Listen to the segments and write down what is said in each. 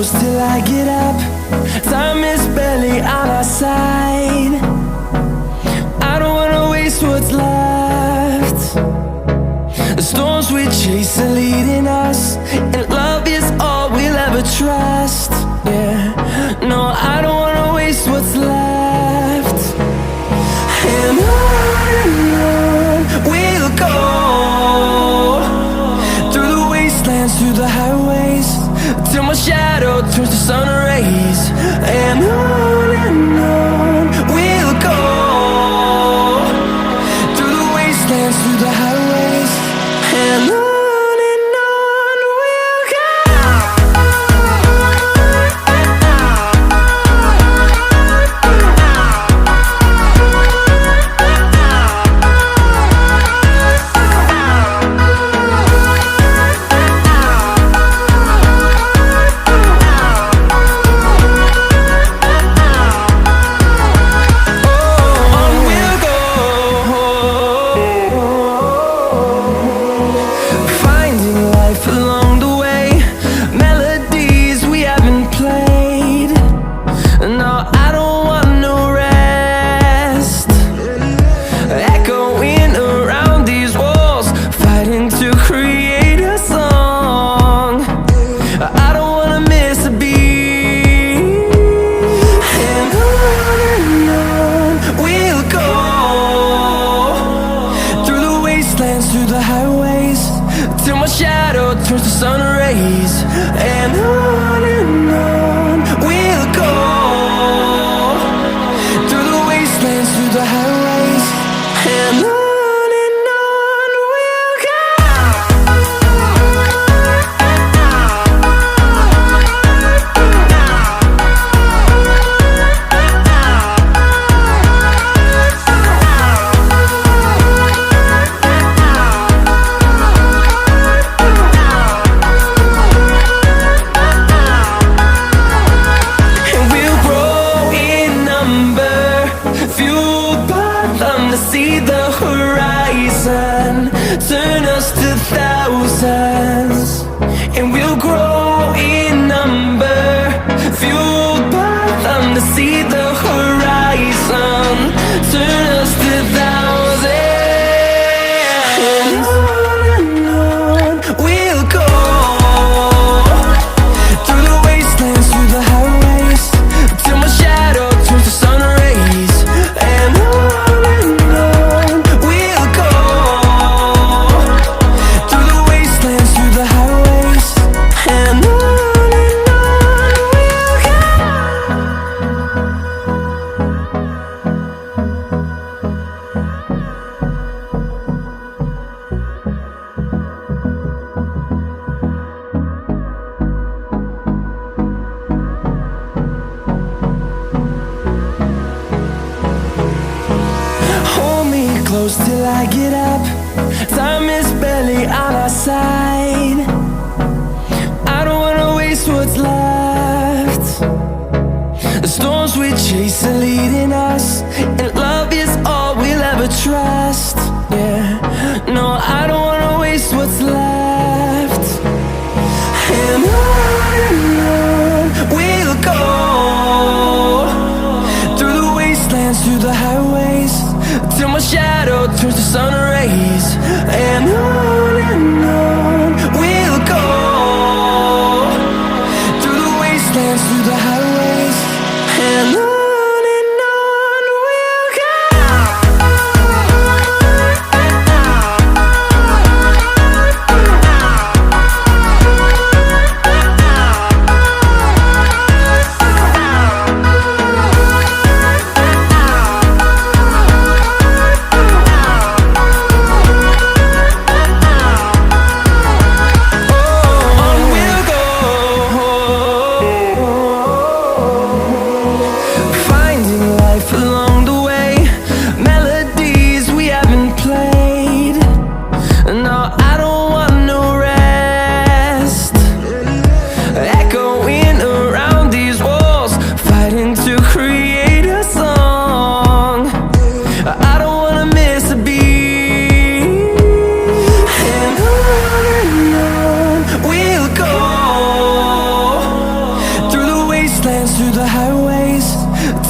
close till I get up. Time is barely on our side. I don't wanna waste what's left. The storms we chase are leading us, and love is all we'll ever trust. Yeah, no, I don't wanna waste what's left. And on we'll go, through the wastelands, through the highways, till my shadow turns to sun rays. And on we'll go, through the wastelands, through the highways, and on.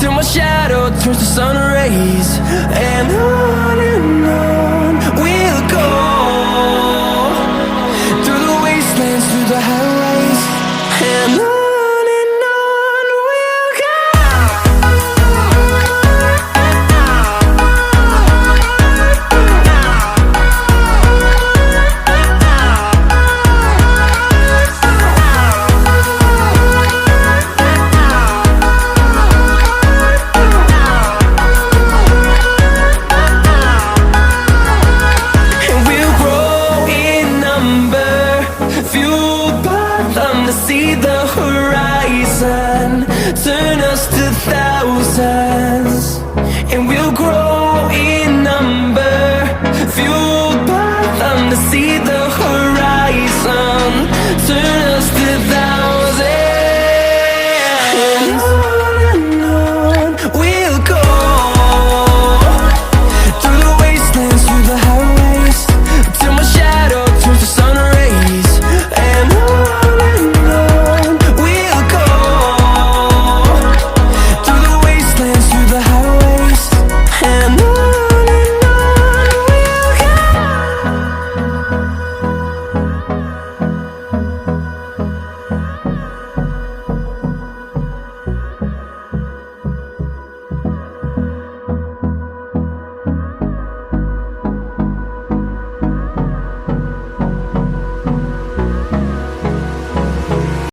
till my shadow turns to sun rays. And